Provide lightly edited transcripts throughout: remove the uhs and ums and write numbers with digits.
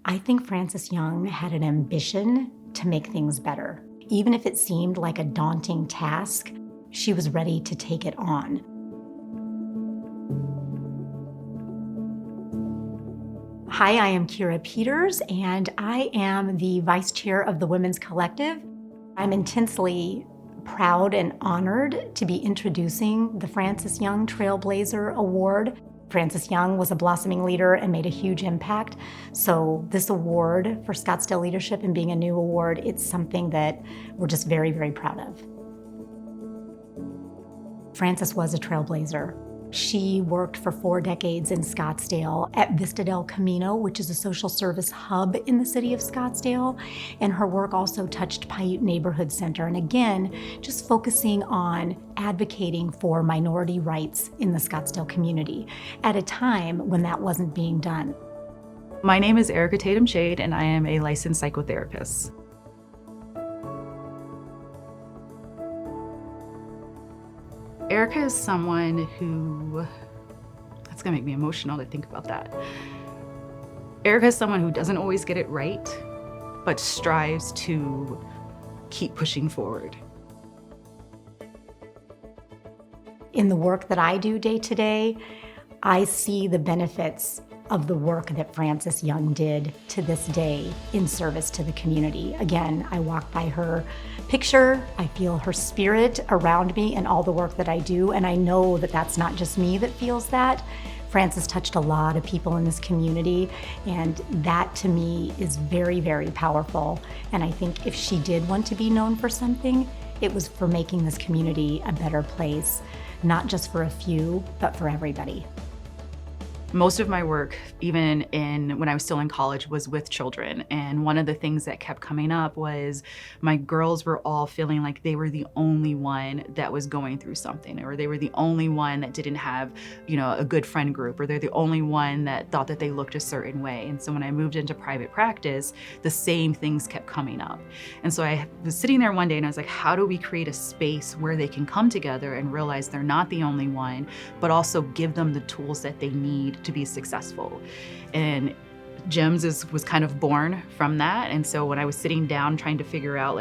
I think Frances Young had an ambition to make things better. Even if it seemed like a daunting task, she was ready to take it on. Hi, I am Kira Peters, and I am the Vice Chair of the Women's Collective. I'm intensely proud and honored to be introducing the Frances Young Trailblazer Award. Frances Young was a blossoming leader and made a huge impact. So this award for Scottsdale Leadership and being a new award, it's something that we're just very, very proud of. Frances was a trailblazer. She worked for 4 decades in Scottsdale at Vista del Camino, which is a social service hub in the city of Scottsdale. And her work also touched Paiute Neighborhood Center. And again, just focusing on advocating for minority rights in the Scottsdale community at a time when that wasn't being done. My name is Tatum Sheade, and I am a licensed psychotherapist. Erica is someone who, that's gonna make me emotional to think about that. Erica is someone who doesn't always get it right, but strives to keep pushing forward. In the work that I do day to day, I see the benefits of the work that Frances Young did to this day in service to the community. Again, I walk by her picture, I feel her spirit around me and all the work that I do, and I know that that's not just me that feels that. Frances touched a lot of people in this community, and that to me is very, very powerful. And I think if she did want to be known for something, it was for making this community a better place, not just for a few, but for everybody. Most of my work, even when I was still in college, was with children. And one of the things that kept coming up was my girls were all feeling like they were the only one that was going through something, or they were the only one that didn't have, a good friend group, or they're the only one that thought that they looked a certain way. And so when I moved into private practice, the same things kept coming up. And so I was sitting there one day and I was like, how do we create a space where they can come together and realize they're not the only one, but also give them the tools that they need to be successful? And GEMS was kind of born from that. And so when I was sitting down trying to figure out,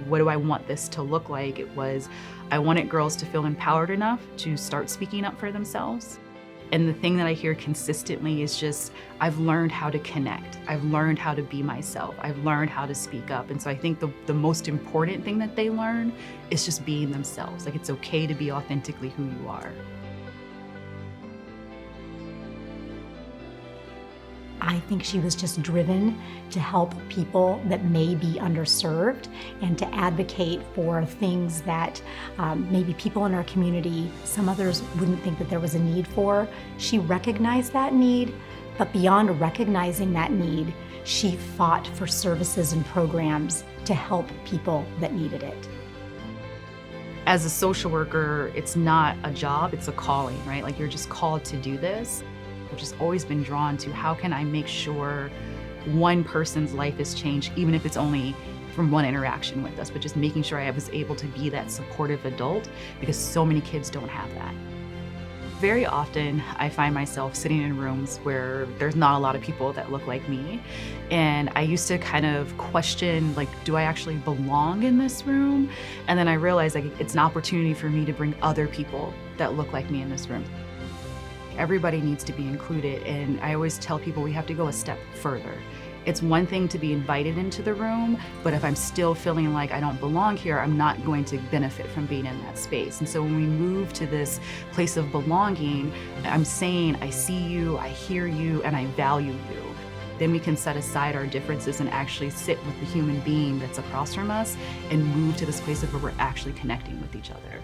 what do I want this to look like, I wanted girls to feel empowered enough to start speaking up for themselves. And the thing that I hear consistently is just, I've learned how to connect. I've learned how to be myself. I've learned how to speak up. And so I think the most important thing that they learn is just being themselves. It's okay to be authentically who you are. I think she was just driven to help people that may be underserved and to advocate for things that maybe people in our community, some others wouldn't think that there was a need for. She recognized that need, but beyond recognizing that need, she fought for services and programs to help people that needed it. As a social worker, it's not a job, it's a calling, right? You're just called to do this. I've just always been drawn to how can I make sure one person's life is changed, even if it's only from one interaction with us, but just making sure I was able to be that supportive adult, because so many kids don't have that. Very often, I find myself sitting in rooms where there's not a lot of people that look like me. And I used to kind of question, do I actually belong in this room? And then I realized it's an opportunity for me to bring other people that look like me in this room. Everybody needs to be included, and I always tell people we have to go a step further. It's one thing to be invited into the room, but if I'm still feeling like I don't belong here, I'm not going to benefit from being in that space. And so when we move to this place of belonging, I'm saying, I see you, I hear you, and I value you. Then we can set aside our differences and actually sit with the human being that's across from us and move to this place of where we're actually connecting with each other.